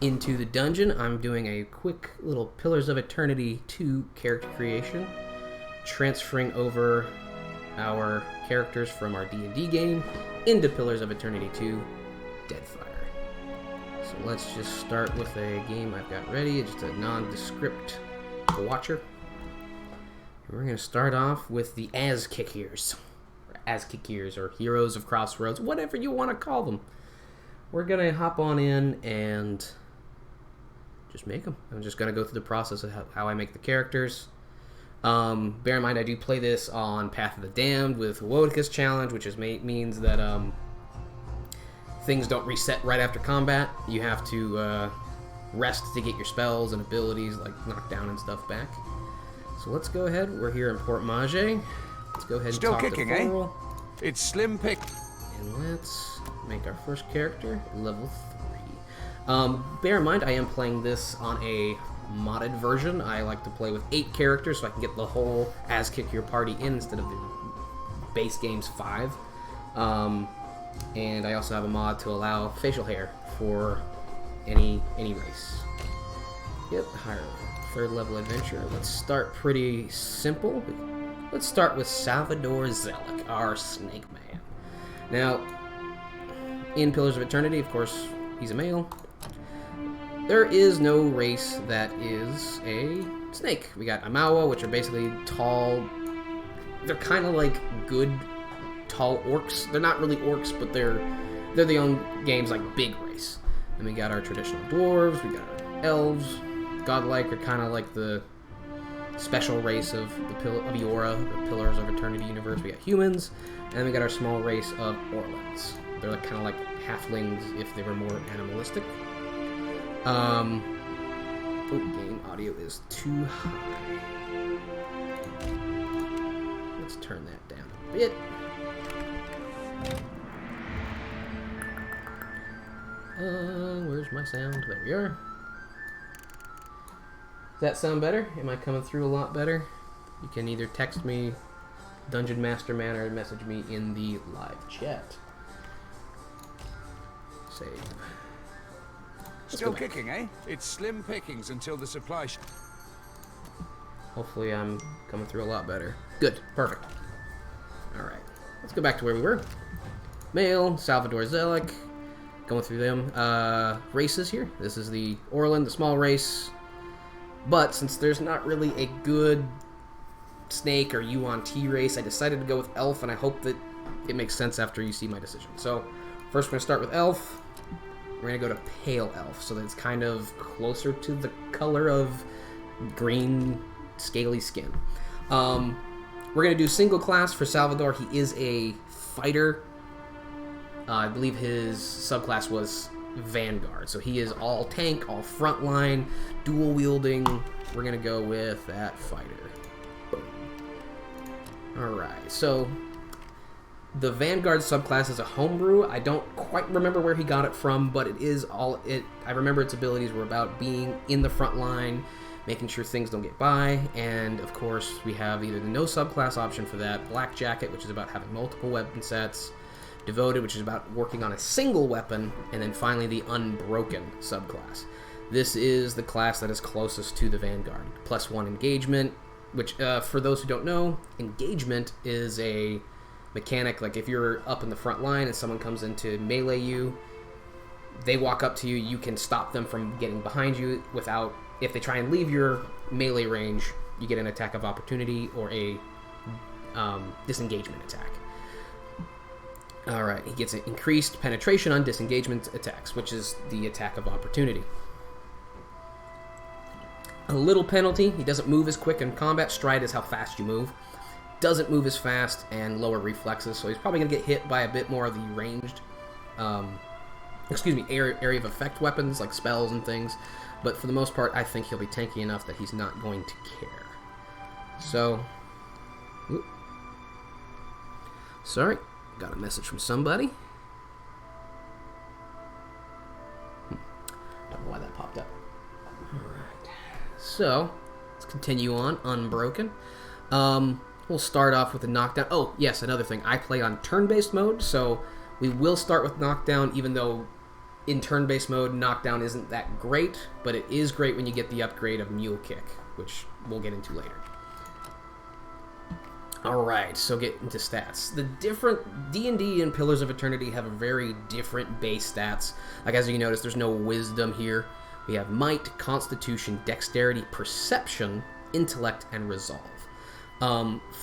into the dungeon. I'm doing a quick little Pillars of Eternity 2 character creation, transferring over our characters from our D&D game into Pillars of Eternity 2 Deadfire. So let's just start with a game I've got ready. It's just a nondescript watcher. And we're going to start off with the Azkickers, or Heroes of Crossroads, whatever you want to call them. We're going to hop on in and just make them. I'm just going to go through the process of how I make the characters. Bear in mind, I do play this on Path of the Damned with Woedka's Challenge, which means that things don't reset right after combat. You have to rest to get your spells and abilities, like knockdown and stuff, back. So let's go ahead. We're here in Port Mage. Let's go ahead and Still talk kicking, to Floral. It's slim pick. And let's make our first character level 3. Bear in mind, I am playing this on a modded version. I like to play with 8 characters so I can get the whole Azkicker party in instead of the base game's 5. And I also have a mod to allow facial hair for any race. Yep, higher third level adventure. Let's start pretty simple. Let's start with Salvador Zelik, our snake man. Now, in Pillars of Eternity, of course, he's a male. There is no race that is a snake. We got Amawa, which are basically tall. They're kind of like good tall orcs. They're not really orcs, but they're the own game's like big race. Then we got our traditional dwarves. We got our elves. Godlike are kind of like the special race of Eora, the Pillars of Eternity universe. We got humans, and then we got our small race of Orlans. They're kind of like halflings if they were more animalistic. Game audio is too high. Let's turn that down a bit. Where's my sound? There we are. Does that sound better? Am I coming through a lot better? You can either text me, Dungeon Master Man, or message me in the live chat. Save. Still kicking, eh? It's slim pickings until the supply. Hopefully I'm coming through a lot better. Good. Perfect. Alright. Let's go back to where we were. Male, Salvador Zelik. Going through them. Races here. This is the Orlan, the small race. But since there's not really a good snake or Yuan-Ti race, I decided to go with elf, and I hope that it makes sense after you see my decision. So, first we're going to start with elf. We're going to go to pale elf, so that it's kind of closer to the color of green, scaly skin. We're going to do single class for Salvador. He is a fighter. I believe his subclass was Vanguard, so he is all tank, all frontline, dual wielding. We're going to go with that fighter. Boom. Alright, so the Vanguard subclass is a homebrew. I don't quite remember where he got it from, but it is all it. I remember its abilities were about being in the front line, making sure things don't get by, and of course we have either the no subclass option for that, Black Jacket, which is about having multiple weapon sets, Devoted, which is about working on a single weapon, and then finally the Unbroken subclass. This is the class that is closest to the Vanguard. +1 engagement, which for those who don't know, engagement is a mechanic. Like if you're up in the front line and someone comes in to melee you, they walk up to you, you can stop them from getting behind you without, if they try and leave your melee range, you get an attack of opportunity or a disengagement attack. Alright, he gets an increased penetration on disengagement attacks, which is the attack of opportunity. A little penalty, he doesn't move as quick in combat. Stride is how fast you move. Doesn't move as fast, and lower reflexes, so he's probably going to get hit by a bit more of the ranged, area of effect weapons, like spells and things. But for the most part, I think he'll be tanky enough that he's not going to care. So, sorry. Got a message from somebody. Don't know why that popped up. Alright. So, let's continue on. Unbroken. We'll start off with a knockdown. Oh, yes, another thing. I play on turn-based mode, so we will start with knockdown, even though in turn-based mode, knockdown isn't that great, but it is great when you get the upgrade of Mule Kick, which we'll get into later. Alright, so get into stats. The different D&D and Pillars of Eternity have a very different base stats. Like, as you notice, there's no wisdom here. We have might, constitution, dexterity, perception, intellect, and resolve.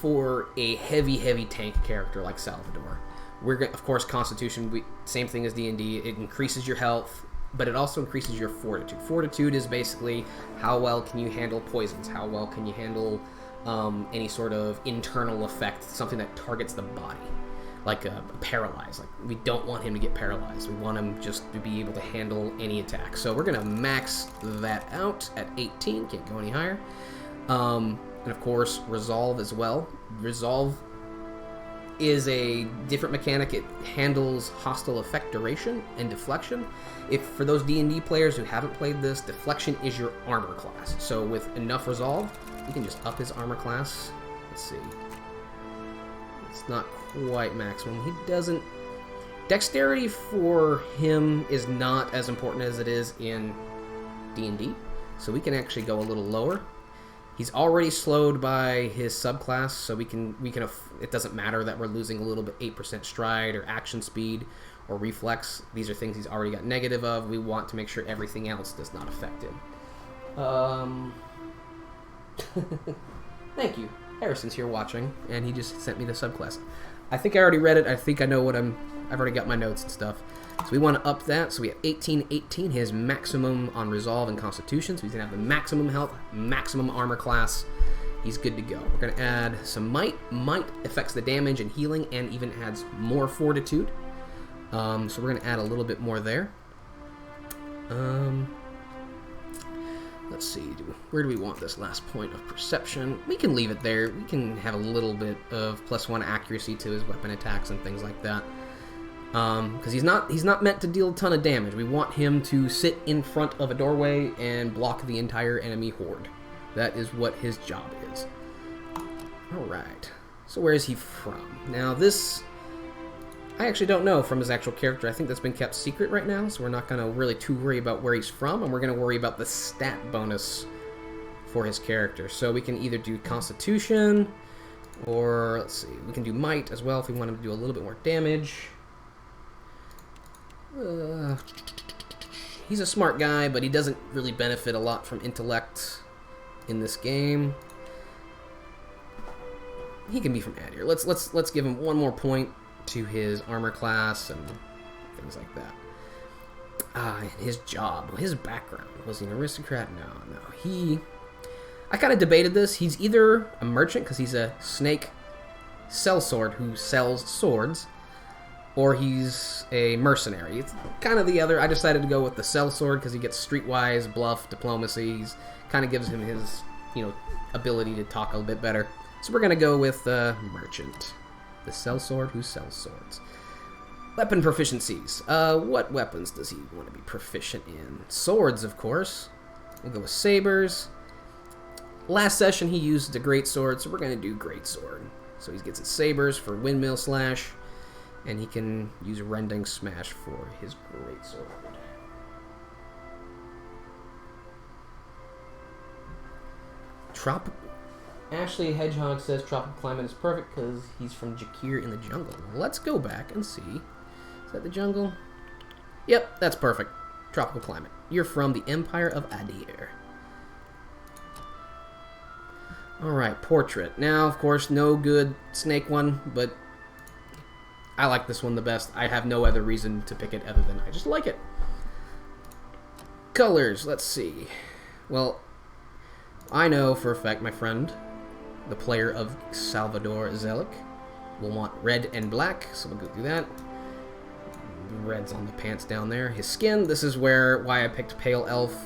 For a heavy tank character like Salvador. Of course, constitution, same thing as D&D. It increases your health, but it also increases your fortitude. Fortitude is basically how well can you handle poisons, how well can you handle any sort of internal effect, something that targets the body, like a paralyze. Like, we don't want him to get paralyzed. We want him just to be able to handle any attack. So we're going to max that out at 18. Can't go any higher. And of course, resolve as well. Resolve is a different mechanic. It handles hostile effect duration and deflection. For those D&D players who haven't played this, deflection is your armor class. So with enough resolve, you can just up his armor class. Let's see. It's not quite maximum. He doesn't... Dexterity for him is not as important as it is in D&D. So we can actually go a little lower. He's already slowed by his subclass, so we can. It doesn't matter that we're losing a little bit, 8% stride or action speed or reflex. These are things he's already got negative of. We want to make sure everything else does not affect him. Thank you. Harrison's here watching, and he just sent me the subclass. I think I already read it. I think I know what I've already got my notes and stuff. So we want to up that. So we have 18, his maximum on Resolve and Constitution. So he's going to have the maximum health, maximum armor class. He's good to go. We're going to add some Might. Might affects the damage and healing and even adds more Fortitude. So we're going to add a little bit more there. Let's see. Where do we want this last point of Perception? We can leave it there. We can have a little bit of +1 accuracy to his weapon attacks and things like that. Because he's not meant to deal a ton of damage. We want him to sit in front of a doorway and block the entire enemy horde. That is what his job is. Alright. So where is he from? Now this... I actually don't know from his actual character. I think that's been kept secret right now, so we're not going to really too worry about where he's from, and we're going to worry about the stat bonus for his character. So we can either do Constitution, or, let's see, we can do Might as well if we want him to do a little bit more damage. He's a smart guy, but he doesn't really benefit a lot from intellect in this game. He can be from Adir. Let's give him one more point to his armor class and things like that. And his job, his background. Was he an aristocrat? No. I kind of debated this. He's either a merchant, because he's a snake sellsword who sells swords, or he's a mercenary. It's kind of the other. I decided to go with the sellsword because he gets streetwise, bluff, diplomacy. He's kind of gives him his, ability to talk a little bit better. So we're going to go with merchant. The sellsword who sells swords. Weapon proficiencies. What weapons does he want to be proficient in? Swords, of course. We'll go with sabers. Last session he used the greatsword, so we're going to do greatsword. So he gets his sabers for windmill slash, and he can use rending smash for his greatsword. Ashley Hedgehog says tropical climate is perfect because he's from Jakir in the jungle. Well, let's go back and see. Is that the jungle? Yep, that's perfect. Tropical climate. You're from the Empire of Adir. Alright, portrait. Now, of course, no good snake one, but I like this one the best. I have no other reason to pick it other than I just like it. Colors, let's see. Well, I know for a fact my friend, the player of Salvador Zelik, will want red and black, so we'll go through that. Red's on the pants down there. His skin, this is why I picked Pale Elf.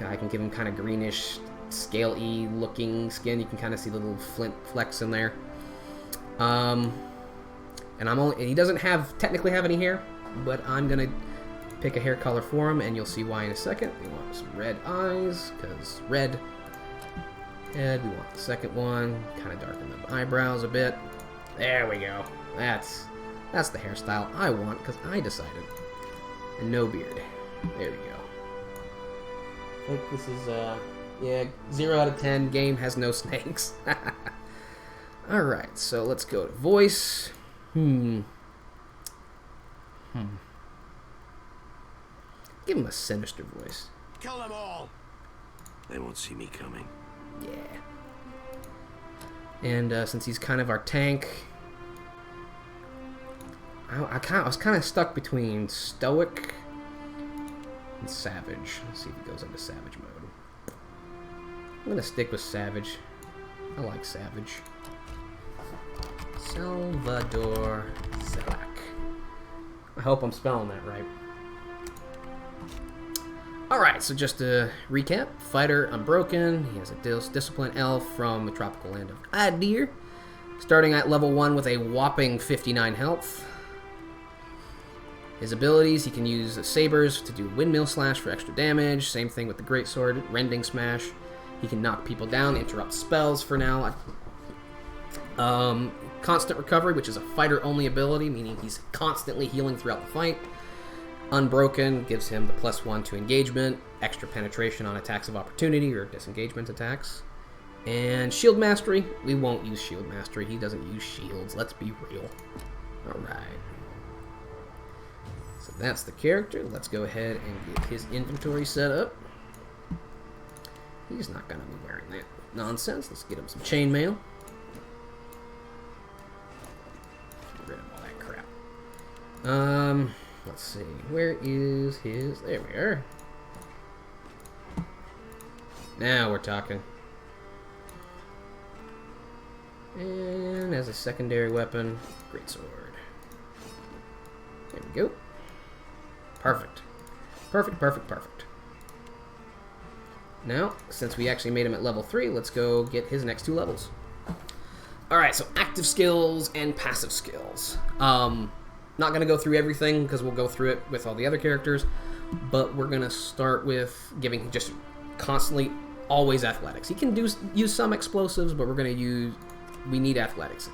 I can give him kind of greenish, scale-y looking skin. You can kind of see the little flint flecks in there. And he doesn't technically have any hair, but I'm gonna pick a hair color for him, and you'll see why in a second. We want some red eyes, because red. Head, we want the second one. Kind of darken the eyebrows a bit. There we go. That's the hairstyle I want, because I decided. and no beard. There we go. I think this is, yeah, 0 out of 10. Game has no snakes. Alright, so let's go to voice. Give him a sinister voice. Kill them all. They won't see me coming. Yeah. And since he's kind of our tank, I was kind of stuck between stoic and savage. Let's see if he goes into savage mode. I'm gonna stick with savage. I like savage. Salvador Zelak. I hope I'm spelling that right. Alright, so just to recap, fighter unbroken. He has a disciplined elf from the tropical land of Adir, starting at level 1 with a whopping 59 health. His abilities, he can use sabers to do windmill slash for extra damage. Same thing with the greatsword, rending smash. He can knock people down, interrupt spells for now. Constant recovery, which is a fighter-only ability, meaning he's constantly healing throughout the fight. Unbroken gives him the +1 to engagement, extra penetration on attacks of opportunity or disengagement attacks. And shield mastery, we won't use shield mastery. He doesn't use shields, let's be real. Alright. So that's the character. Let's go ahead and get his inventory set up. He's not going to be wearing that nonsense. Let's get him some chainmail. Get rid of all that crap. Let's see. Where is his... There we are. Now we're talking. And as a secondary weapon, greatsword. There we go. Perfect. Perfect, perfect, perfect. Now, since we actually made him at level 3, let's go get his next 2 levels. Alright, so active skills and passive skills. Not going to go through everything, because we'll go through it with all the other characters, but we're going to start with giving just constantly, always athletics. He can use some explosives, but we need athletics.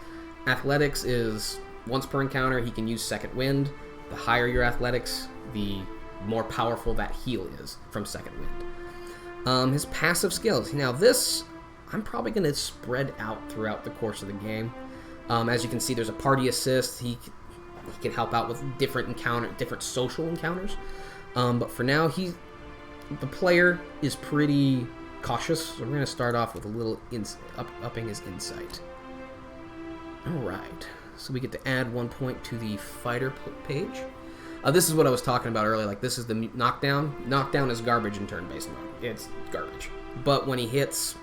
Athletics is, once per encounter, he can use second wind. The higher your athletics, the more powerful that heal is from second wind. His passive skills. Now this, I'm probably going to spread out throughout the course of the game. As you can see, there's a party assist. He can help out with different social encounters. But for now, the player is pretty cautious, so we're going to start off with a little upping his insight. Alright, so we get to add 1 point to the fighter page. This is what I was talking about earlier, like this is the knockdown. Knockdown is garbage in turn-based mode. It's garbage. But when he hits,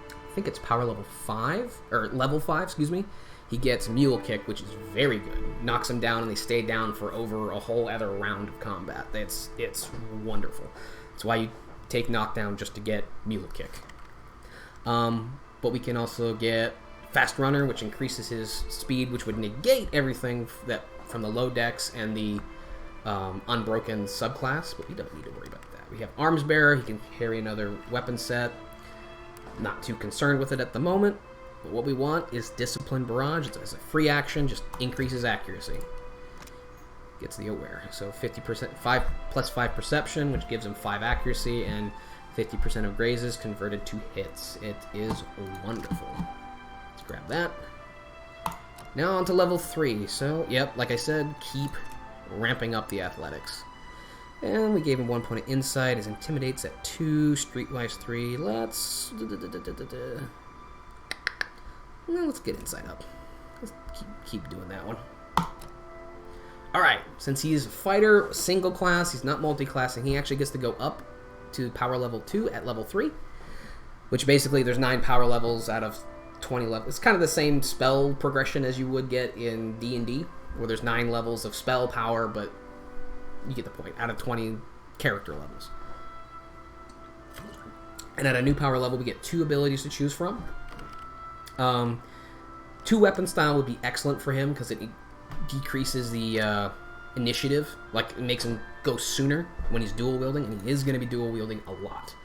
I think it's power level 5, or level 5, excuse me, he gets Mule Kick, which is very good. Knocks him down, and they stay down for over a whole other round of combat. It's wonderful. That's why you take Knockdown, just to get Mule Kick. But we can also get Fast Runner, which increases his speed, which would negate everything that from the low decks and the Unbroken subclass, but we don't need to worry about that. We have Arms Bearer. He can carry another weapon set. Not too concerned with it at the moment. But what we want is Discipline Barrage. It's a free action, just increases accuracy. Gets the aware. So 50%, 5 plus 5 perception, which gives him 5 accuracy, and 50% of grazes converted to hits. It is wonderful. Let's grab that. Now on to level 3. So, yep, like I said, keep ramping up the athletics. And we gave him 1 point of insight. His Intimidate's at 2, Streetwise 3. Let's get insight up. Let's keep doing that one. Alright, since he's a fighter, single class, he's not multi-classing, he actually gets to go up to power level 2 at level 3. Which basically, there's 9 power levels out of 20 levels. It's kind of the same spell progression as you would get in D&D, where there's 9 levels of spell power, but you get the point, out of 20 character levels. And at a new power level, we get 2 abilities to choose from. 2 weapon style would be excellent for him because it decreases the initiative, like it makes him go sooner when he's dual wielding, and he is going to be dual wielding a lot.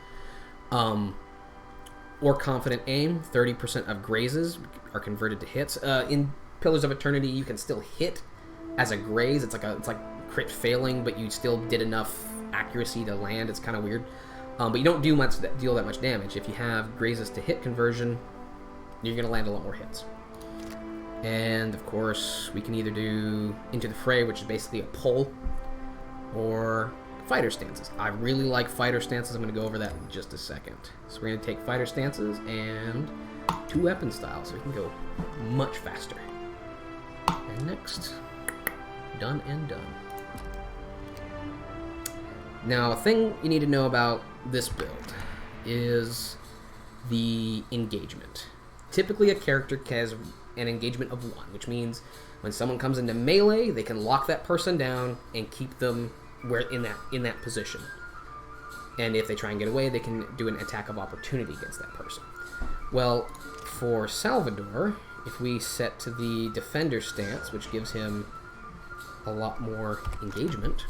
Or Confident Aim, 30% of grazes are converted to hits. In Pillars of Eternity, you can still hit as a graze. It's like crit failing, but you still did enough accuracy to land. It's kind of weird. But you don't deal that much damage. If you have grazes to hit conversion, you're going to land a lot more hits. And, of course, we can either do Into the Fray, which is basically a pull, or fighter stances. I really like fighter stances. I'm going to go over that in just a second. So we're going to take fighter stances and 2 weapon styles, so we can go much faster. And next, done and done. Now, a thing you need to know about this build is the engagement. Typically, a character has an engagement of 1, which means when someone comes into melee, they can lock that person down and keep them in that position. And if they try and get away, they can do an attack of opportunity against that person. Well, for Salvador, if we set to the defender stance, which gives him a lot more engagement,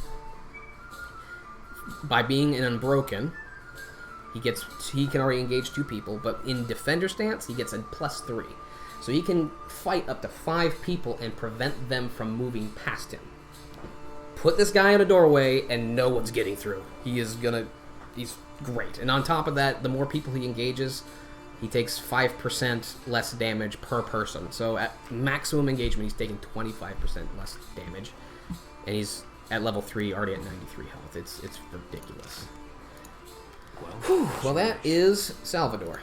by being an unbroken, he can already engage 2 people, but in defender stance, he gets a +3. So he can fight up to 5 people and prevent them from moving past him. Put this guy in a doorway and no one's getting through. He's great. And on top of that, the more people he engages, he takes 5% less damage per person. So at maximum engagement, he's taking 25% less damage. And he's at level 3, already at 93 health. It's ridiculous. Well, that is Salvador.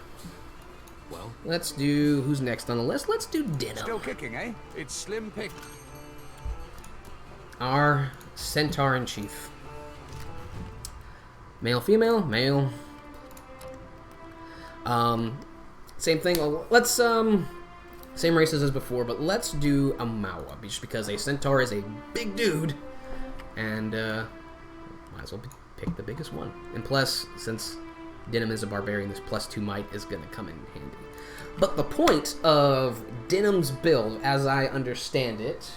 Well, let's do... Who's next on the list? Let's do Denim. Still kicking, eh? It's slim pick. Our Centaur-in-Chief. Male, female, male. Same thing. Let's, same races as before, but let's do a Mawa, just because a Centaur is a big dude, and, might as well pick the biggest one. And plus, since Denim is a barbarian, this +2 might is going to come in handy. But the point of Denim's build, as I understand it...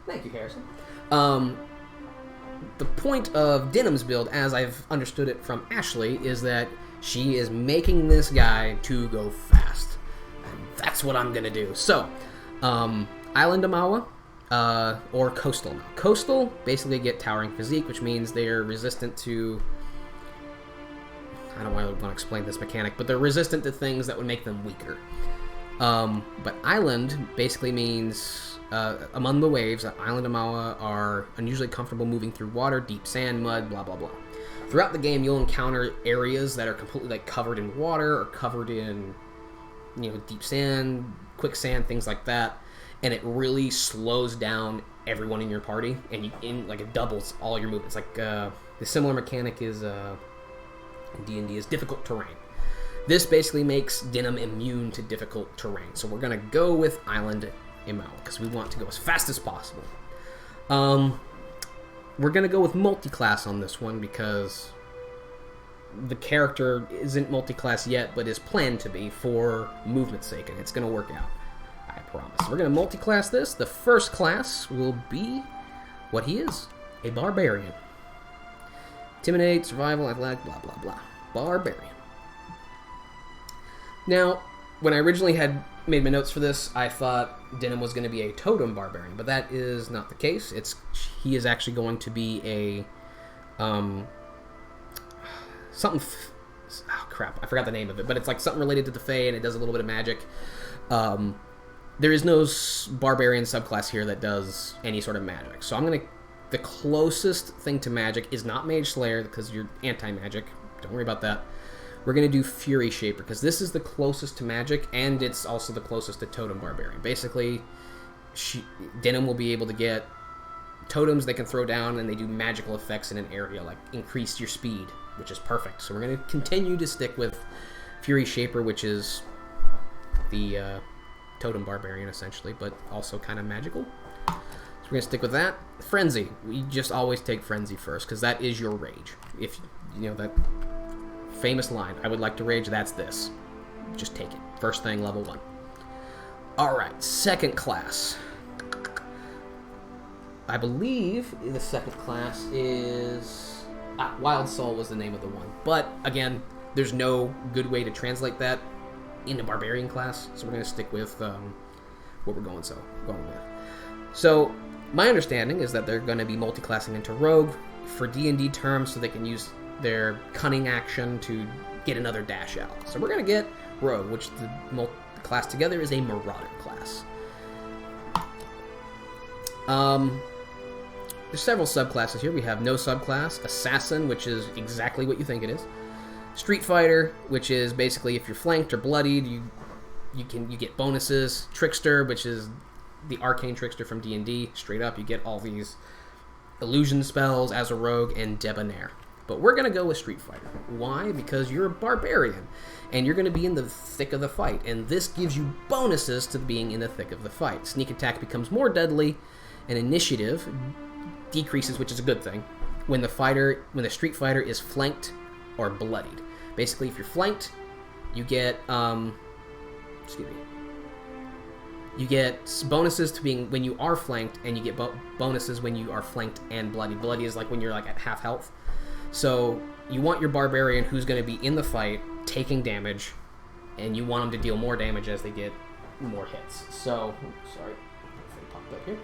Thank you, Harrison. The point of Denim's build, as I've understood it from Ashley, is that she is making this guy to go fast. And that's what I'm going to do. So, Island Amawa, or Coastal Amawa. Coastal basically get Towering Physique, which means they're resistant to... I don't want to explain this mechanic, but they're resistant to things that would make them weaker. But Island basically means... among the waves, Island Amawa are unusually comfortable moving through water, deep sand, mud, blah, blah, blah. Throughout the game, you'll encounter areas that are completely covered in water or covered in, deep sand, quicksand, things like that. And it really slows down everyone in your party, and it doubles all your movements. The similar mechanic is D&D is difficult terrain. This basically makes Denim immune to difficult terrain. So we're gonna go with Island Amawa, because we want to go as fast as possible. We're going to go with multi-class on this one, because the character isn't multi-class yet, but is planned to be for movement's sake, and it's going to work out. I promise. We're going to multi-class this. The first class will be what he is, a barbarian. Intimidate, survival, athletic, blah, blah, blah. Barbarian. Now, when I originally had made my notes for this, I thought Denim was going to be a totem barbarian, but that is not the case. He is actually going to be a crap, I forgot the name of it, but it's something related to the Fae, and it does a little bit of magic. There is no barbarian subclass here that does any sort of magic, so the closest thing to magic is not Mage Slayer, because you're anti-magic. Don't worry about that. We're going to do Fury Shaper, because this is the closest to magic, and it's also the closest to Totem Barbarian. Basically, Denim will be able to get totems they can throw down, and they do magical effects in an area, like increase your speed, which is perfect. So we're going to continue to stick with Fury Shaper, which is the Totem Barbarian, essentially, but also kind of magical. So we're going to stick with that. Frenzy. We just always take Frenzy first, because that is your rage. If, that... famous line, I would like to rage, that's this. Just take it. First thing, level 1. Alright, second class. I believe the second class is... Wild Soul was the name of the one. But, again, there's no good way to translate that into Barbarian class, so we're going to stick with what we're going with. So my understanding is that they're going to be multi-classing into rogue for D&D terms, so they can use their cunning action to get another dash out. So we're going to get rogue, which the class together is a marauder class. There's several subclasses here. We have no subclass, assassin, which is exactly what you think it is. Street fighter, which is basically if you're flanked or bloodied, you get bonuses. Trickster, which is the arcane trickster from D&D. Straight up, you get all these illusion spells as a rogue, and debonair. But we're going to go with street fighter. Why? Because you're a barbarian, and you're going to be in the thick of the fight, and this gives you bonuses to being in the thick of the fight. Sneak attack becomes more deadly, and initiative decreases, which is a good thing, when the street fighter is flanked or bloodied. Basically, if you're flanked, you get you get bonuses to being when you are flanked, and you get bonuses when you are flanked and bloody. Bloody is like when you're like at half health. So you want your barbarian who's going to be in the fight taking damage, and you want them to deal more damage as they get more hits. So, sorry, thing popped up here.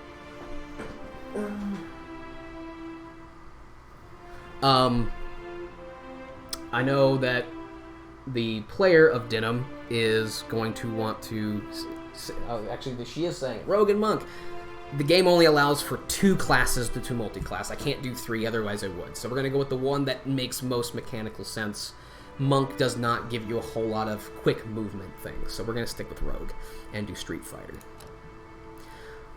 I know that the player of Denim is going to want to... actually, she is saying, Rogue and Monk. The game only allows for 2 classes to multi-class. I can't do 3, otherwise I would. So we're going to go with the one that makes most mechanical sense. Monk does not give you a whole lot of quick movement things. So we're going to stick with Rogue and do Street Fighter.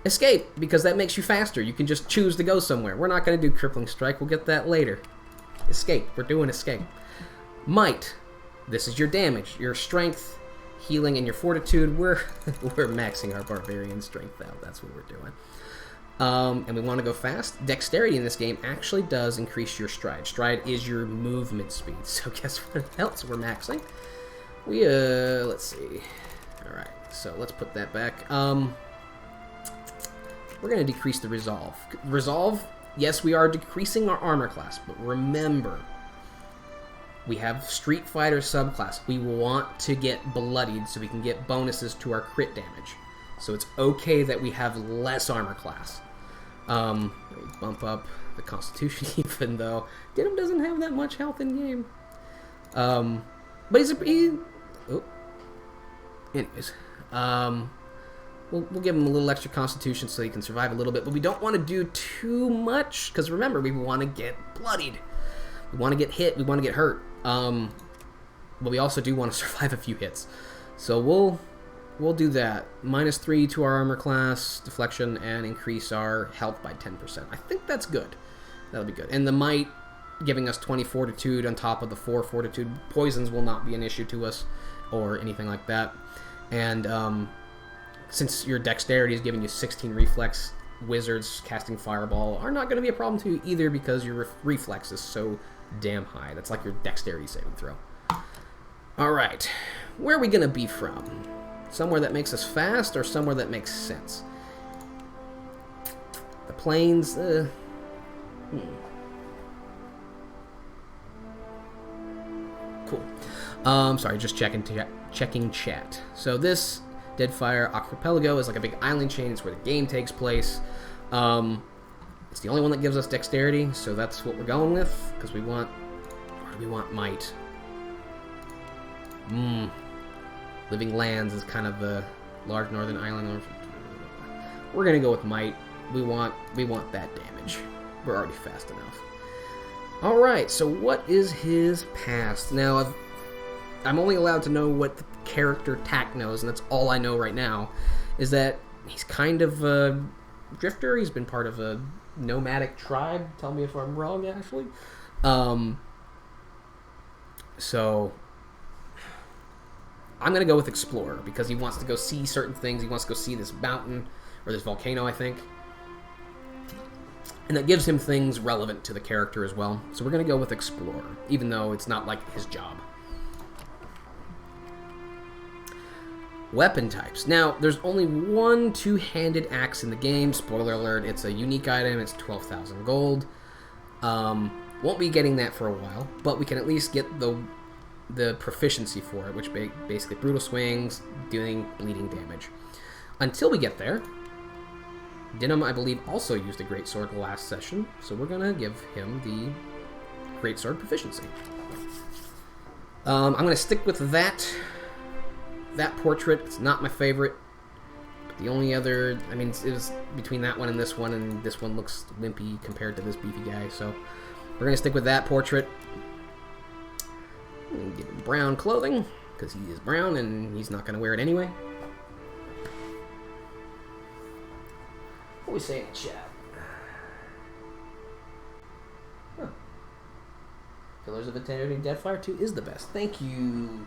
Escape, because that makes you faster. You can just choose to go somewhere. We're not going to do Crippling Strike. We'll get that later. Escape. We're doing Escape. Might. This is your damage, your strength, healing, and your fortitude. We're maxing our barbarian strength out. That's what we're doing. And we want to go fast. Dexterity in this game actually does increase your stride. Stride is your movement speed. So guess what else we're maxing? Let's see. All right. So let's put that back. We're going to decrease the resolve. Resolve, yes, we are decreasing our armor class, but remember, we have Street Fighter subclass. We want to get bloodied so we can get bonuses to our crit damage. So it's okay that we have less armor class. Bump up the Constitution, even though Denim doesn't have that much health in game. But anyways. We'll give him a little extra Constitution so he can survive a little bit, but we don't want to do too much, because remember, we want to get bloodied. We want to get hit, we want to get hurt. But we also do want to survive a few hits. So we'll do that. -3 to our armor class, deflection, and increase our health by 10%. I think that's good. That'll be good. And the Might, giving us 20 fortitude on top of the 4 fortitude. Poisons will not be an issue to us, or anything like that. And, since your dexterity is giving you 16 reflex, wizards casting fireball are not going to be a problem to you either, because your reflex is so damn high. That's like your dexterity saving throw. Alright, where are we going to be from? Somewhere that makes us fast, or somewhere that makes sense? The plains, Cool. Sorry, just checking chat. So this Deadfire Archipelago is like a big island chain. It's where the game takes place. It's the only one that gives us dexterity, so that's what we're going with, because we want... Or do we want might? Living Lands is kind of the large northern island. We're going to go with might. We want that damage. We're already fast enough. Alright, so what is his past? Now, I'm only allowed to know what the character Tack knows, and that's all I know right now, is that he's kind of a drifter. He's been part of a nomadic tribe. Tell me if I'm wrong, Ashley. So I'm going to go with Explorer, because he wants to go see certain things. He wants to go see this mountain, or this volcano, I think. And that gives him things relevant to the character as well. So we're going to go with Explorer, even though it's not like his job. Weapon types. Now, there's only one two-handed axe in the game. Spoiler alert, it's a unique item. It's 12,000 gold. Won't be getting that for a while, but we can at least get the proficiency for it, which basically brutal swings, doing bleeding damage. until we get there, Denim, I believe, also used a greatsword last session, so we're gonna give him the greatsword proficiency. I'm gonna stick with that portrait. It's not my favorite. But the only other, I mean, it was between that one and this one looks wimpy compared to this beefy guy, so we're gonna stick with that portrait. And give him brown clothing, because he is brown and he's not gonna wear it anyway. What we say in the chat? Huh. Pillars of Eternity Deadfire 2 is the best. Thank you,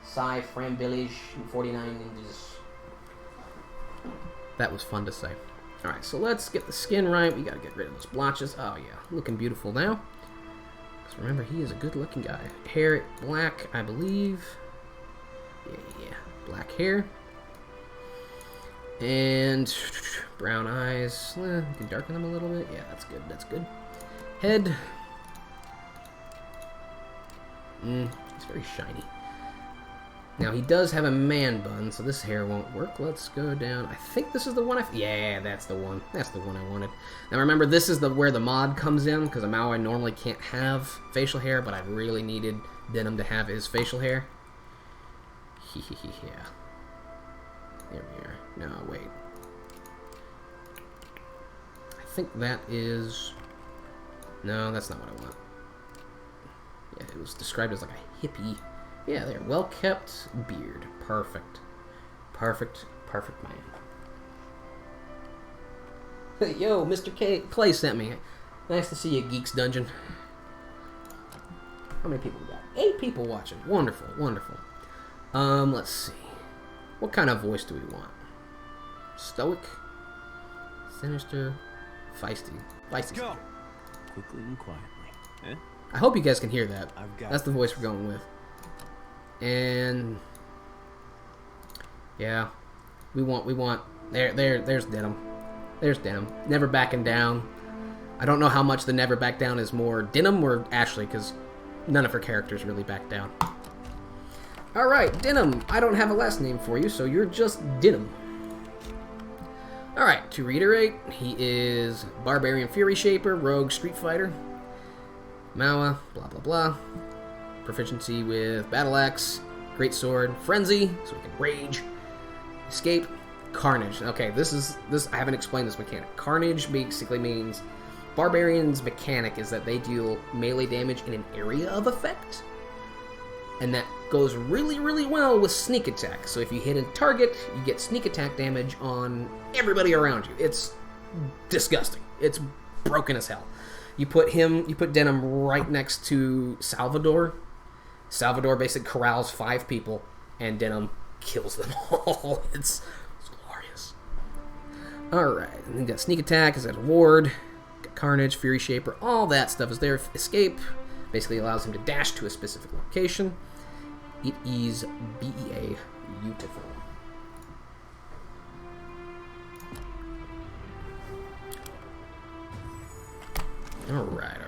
Cy Frambillish 49 Ninjas. That was fun to say. Alright, so let's get the skin right. We gotta get rid of those blotches. Oh yeah, looking beautiful now. Because remember, he is a good looking guy. Hair black, I believe. Yeah, black hair. And brown eyes. You can darken them a little bit. Yeah, that's good. That's good. Head. It's very shiny. Now, he does have a man bun, so this hair won't work. Let's go down. I think this is the one yeah, that's the one. That's the one I wanted. Now, remember, this is where the mod comes in, because a Maui normally can't have facial hair, but I really needed Denim to have his facial hair. Yeah. There we are. No, wait. I think that is... No, that's not what I want. Yeah, it was described as like a hippie. Yeah, there. Well-kept beard. Perfect. Perfect. Perfect man. Yo, Mr. Clay sent me. Nice to see you, Geeks Dungeon. How many people we got? 8 people watching. Wonderful, wonderful. Let's see. What kind of voice do we want? Stoic, sinister, feisty. Let's go. Quickly and quietly. Eh? I hope you guys can hear that. That's the it. voice we're going with. And yeah, we want. There's Denim. There's Denim. Never backing down. I don't know how much the never back down is more Denim or Ashley, because none of her characters really back down. Alright, Denim. I don't have a last name for you, so you're just Denim. Alright, to reiterate, he is Barbarian Fury Shaper, Rogue Street Fighter, Maua, blah blah blah. Proficiency with Battle Axe, Greatsword, Frenzy, so we can rage, Escape, Carnage. Okay, this I haven't explained this mechanic. Carnage basically means Barbarian's mechanic is that they deal melee damage in an area of effect. And that goes really, really well with sneak attack. So if you hit a target, you get sneak attack damage on everybody around you. It's disgusting. It's broken as hell. You put Denim right next to Salvador. Salvador basically corrals 5 people, and Denim kills them all. It's glorious. Alright, and then got sneak attack as a ward. Got Carnage, Fury Shaper, all that stuff is there. Escape basically allows him to dash to a specific location. It is BEA beautiful. Alright.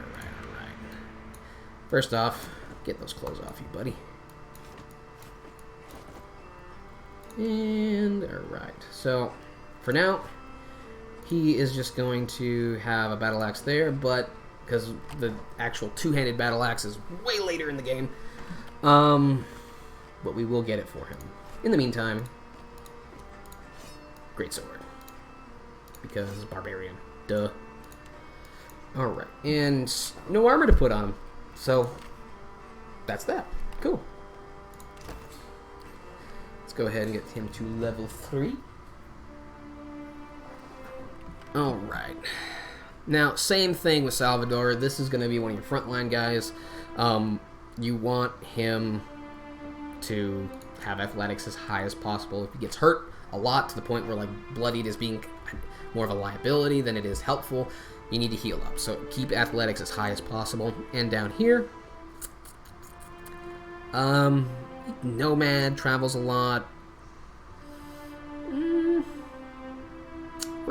First off, get those clothes off you, buddy. And, alright. So, for now, he is just going to have a battle axe there, but because the actual two-handed battle axe is way later in the game, but we will get it for him. In the meantime, greatsword, because barbarian, duh. Alright, and no armor to put on him, so that's that. Cool. Let's go ahead and get him to level 3. Alright. Now, same thing with Salvador. This is going to be one of your frontline guys. You want him to have athletics as high as possible. If he gets hurt a lot to the point where like bloodied is being more of a liability than it is helpful, you need to heal up. So keep athletics as high as possible. And down here, nomad, travels a lot. We're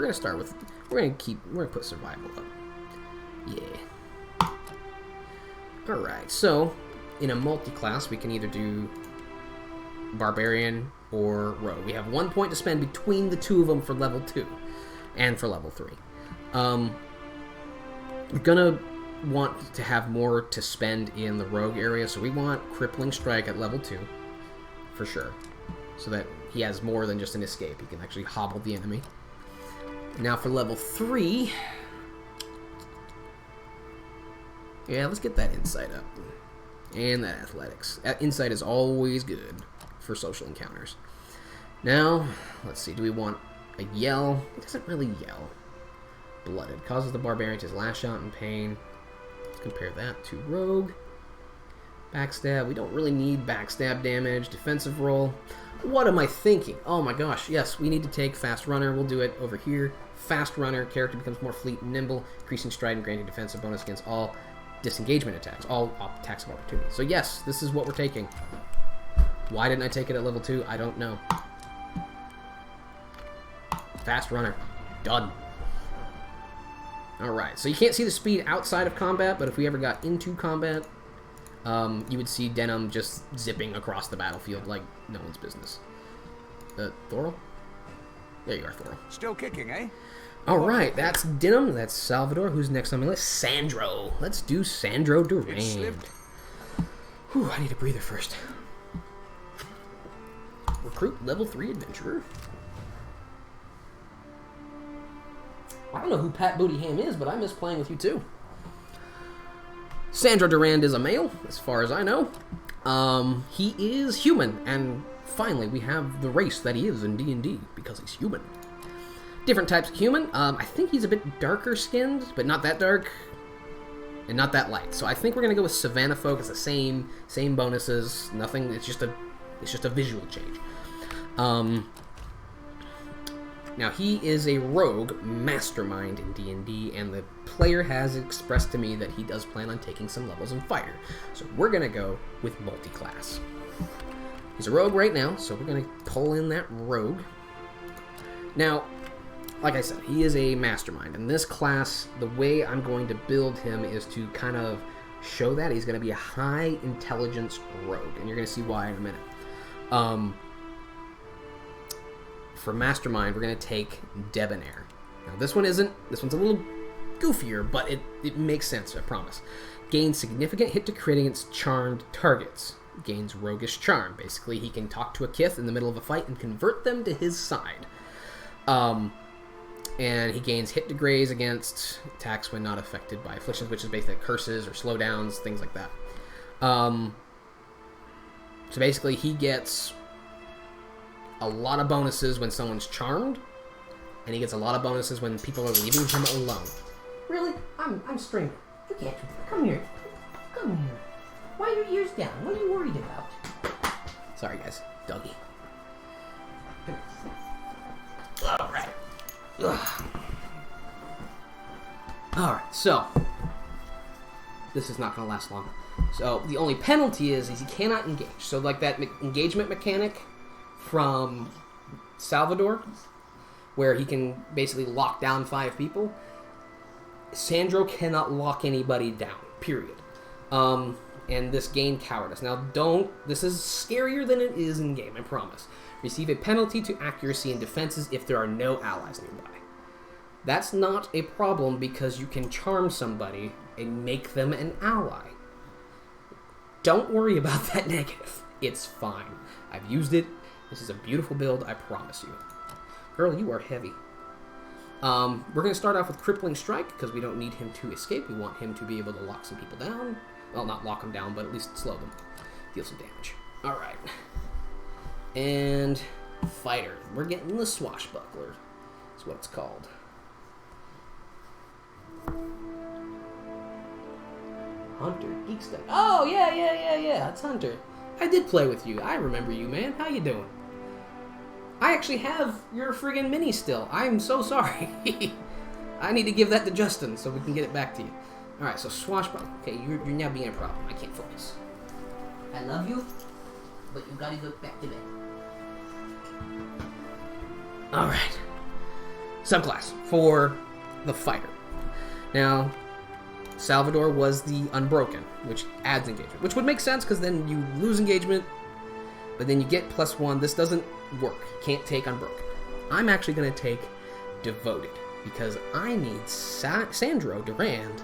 gonna start with, we're gonna put survival up. Yeah. Alright, so in a multi-class we can either do barbarian or rogue. We have 1 point to spend between the two of them for level 2 and for level 3. We're gonna want to have more to spend in the rogue area, so we want Crippling Strike at level 2 for sure, so that he has more than just an escape. He can actually hobble the enemy. Now for level 3, yeah, let's get that insight up. And that athletics. Insight is always good for social encounters. Now, let's see, do we want a yell? It doesn't really yell. Blooded. Causes the barbarian to lash out in pain. Let's compare that to rogue. Backstab. We don't really need backstab damage. Defensive roll. What am I thinking? Oh my gosh, yes, we need to take Fast Runner. We'll do it over here. Fast Runner. Character becomes more fleet and nimble, increasing stride and granting defensive bonus against all disengagement attacks, all attacks of opportunity. So yes, this is what we're taking. Why didn't I take it at level 2? I don't know. Fast Runner. Done. Alright, so you can't see the speed outside of combat, but if we ever got into combat, you would see Denim just zipping across the battlefield like no one's business. Thorol? There you are, Thorol. Still kicking, eh? Alright, that's Denim, that's Salvador. Who's next on my list? Sandro. Let's do Sandro Durand. Whew, I need a breather first. Recruit level 3 adventurer. I don't know who Pat Bootyham is, but I miss playing with you too. Sandro Durand is a male, as far as I know. He is human, and finally we have the race that he is in D&D, because he's human. Different types of human. I think he's a bit darker skinned, but not that dark, and not that light. So I think we're gonna go with Savannah folk. It's the same bonuses. Nothing. It's just a visual change. Now he is a rogue mastermind in D&D, and the player has expressed to me that he does plan on taking some levels in Fighter. So we're gonna go with multi-class. He's a rogue right now, so we're gonna pull in that rogue. Now, like I said, he is a mastermind. In this class, the way I'm going to build him is to kind of show that he's going to be a high intelligence rogue, and you're going to see why in a minute. For mastermind, we're going to take Debonair. Now this one's a little goofier, but it makes sense, I promise. Gains significant hit to crit against charmed targets. Gains roguish charm. Basically, he can talk to a Kith in the middle of a fight and convert them to his side. And he gains hit to graze against attacks when not affected by afflictions, which is basically curses or slowdowns, things like that. So basically, he gets a lot of bonuses when someone's charmed, and he gets a lot of bonuses when people are leaving him alone. Really? I'm Stringer. Forget it. Come here. Come here. Why are your ears down? What are you worried about? Sorry, guys. Doggy. All right. Alright, so this is not going to last long. So the only penalty is he cannot engage. So like that engagement mechanic from Salvador, where he can basically lock down 5 people, Sandro cannot lock anybody down, period. And this gained cowardice. Now this is scarier than it is in game, I promise. Receive a penalty to accuracy and defenses if there are no allies nearby. That's not a problem because you can charm somebody and make them an ally. Don't worry about that negative. It's fine. I've used it. This is a beautiful build, I promise you. Girl, you are heavy. We're going to start off with Crippling Strike because we don't need him to escape. We want him to be able to lock some people down. Well, not lock them down, but at least slow them. Deal some damage. Alright. And Fighter. We're getting the Swashbuckler. That's what it's called. Hunter. Geekstone. Oh, yeah. It's Hunter. I did play with you. I remember you, man. How you doing? I actually have your friggin' mini still. I'm so sorry. I need to give that to Justin so we can get it back to you. Alright, so Swashbuckler. Okay, you're now being a problem. I can't focus. I love you, but you gotta go back to bed. Alright. Subclass for the Fighter. Now, Salvador was the Unbroken, which adds engagement. Which would make sense, because then you lose engagement, but then you get +1. This doesn't work. You can't take Unbroken. I'm actually going to take Devoted, because I need Sandro Durand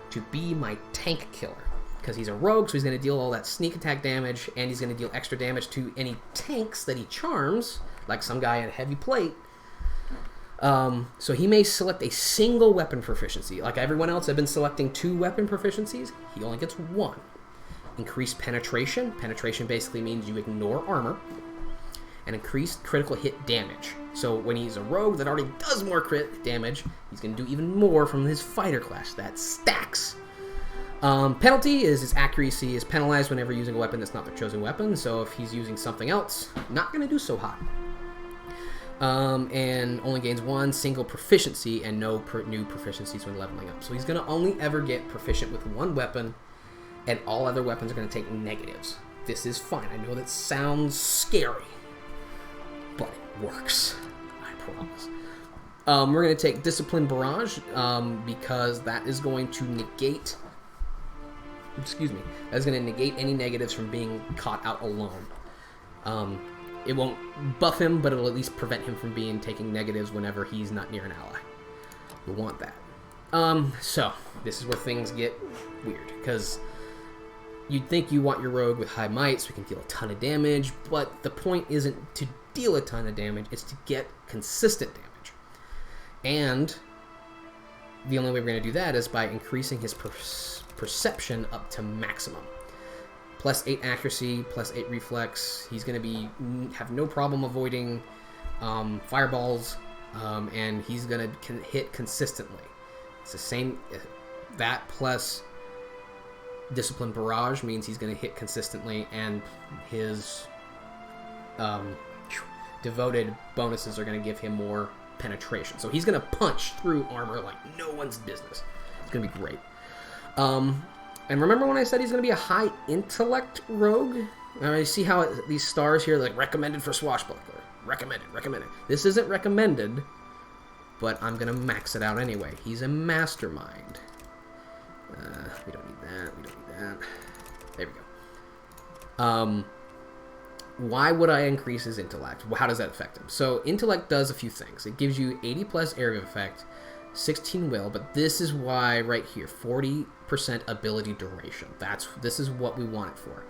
to be my tank killer. Because he's a rogue, so he's going to deal all that sneak attack damage, and he's going to deal extra damage to any tanks that he charms, like some guy at heavy plate. So he may select a single weapon proficiency. Like everyone else, I've been selecting 2 weapon proficiencies. He only gets 1. Increased penetration. Penetration basically means you ignore armor. And increased critical hit damage. So when he's a rogue that already does more crit damage, he's going to do even more from his fighter class. That stacks. Penalty is his accuracy is penalized whenever using a weapon that's not their chosen weapon. So if he's using something else, not going to do so hot. And only gains 1 single proficiency and no new proficiencies when leveling up. So he's going to only ever get proficient with 1 weapon, and all other weapons are going to take negatives. This is fine. I know that sounds scary, but it works. I promise. We're going to take Discipline Barrage because that is going to negate... Excuse me. That's going to negate any negatives from being caught out alone. It won't buff him, but it'll at least prevent him from taking negatives whenever he's not near an ally. We'll want that. So, this is where things get weird, because you'd think you want your rogue with high might so we can deal a ton of damage, but the point isn't to deal a ton of damage, it's to get consistent damage. And the only way we're going to do that is by increasing his perception up to maximum. +8 accuracy, +8 reflex. He's going to have no problem avoiding fireballs, and he's going to hit consistently. It's the same. That plus Discipline Barrage means he's going to hit consistently, and his Devoted bonuses are going to give him more penetration. So he's going to punch through armor like no one's business. It's going to be great. And remember when I said he's going to be a high intellect rogue? You see how these stars here, like recommended for swashbuckler. Recommended. This isn't recommended, but I'm going to max it out anyway. He's a mastermind. We don't need that. There we go. Why would I increase his intellect? How does that affect him? So intellect does a few things. It gives you 80 plus area of effect, 16 will, but this is why right here, 40% ability duration. This is what we want it for.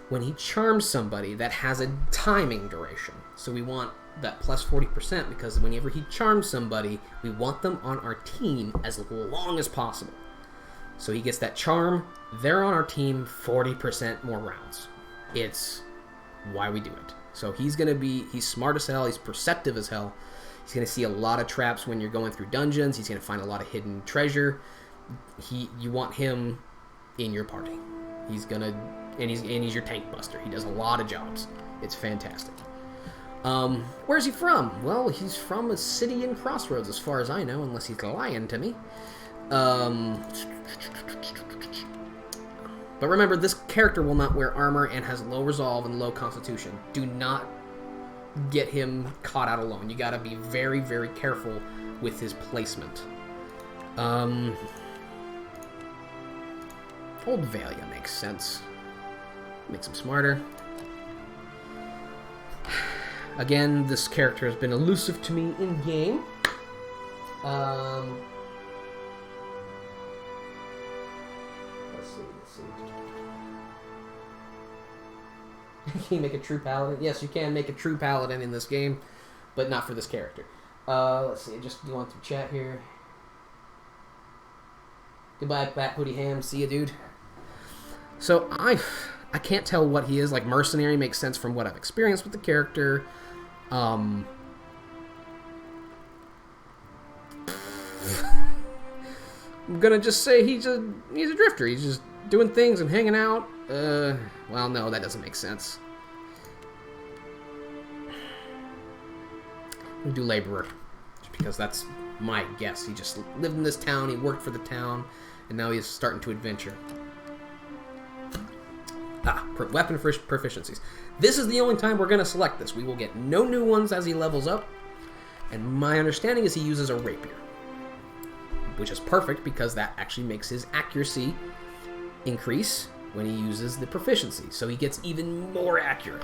When he charms somebody, that has a timing duration. So we want that plus 40% because whenever he charms somebody, we want them on our team as long as possible. So he gets that charm, they're on our team 40% more rounds. It's why we do it. So he's smart as hell, he's perceptive as hell. He's going to see a lot of traps when you're going through dungeons. He's going to find a lot of hidden treasure. You want him in your party. He's your tank buster. He does a lot of jobs. It's fantastic. Where's he from? Well, he's from a city in Crossroads, as far as I know, unless he's lying to me. But remember, this character will not wear armor and has low resolve and low constitution. Do not get him caught out alone. You gotta be very, very careful with his placement. Old Valia makes sense. Makes him smarter. Again, this character has been elusive to me in-game. Let's see. Can you make a true paladin? Yes, you can make a true paladin in this game, but not for this character. Let's see, just going through chat here. Goodbye, Bat Hoodie Ham. See ya, dude. So I can't tell what he is. Like, mercenary makes sense from what I've experienced with the character. I'm gonna just say he's a drifter. He's just doing things and hanging out. Well, no, that doesn't make sense. I'm gonna do laborer, just because that's my guess. He just lived in this town, he worked for the town, and now he's starting to adventure. Weapon proficiencies. This is the only time we're gonna select this. We will get no new ones as he levels up, and my understanding is he uses a rapier, which is perfect because that actually makes his accuracy increase when he uses the proficiency, so he gets even more accurate.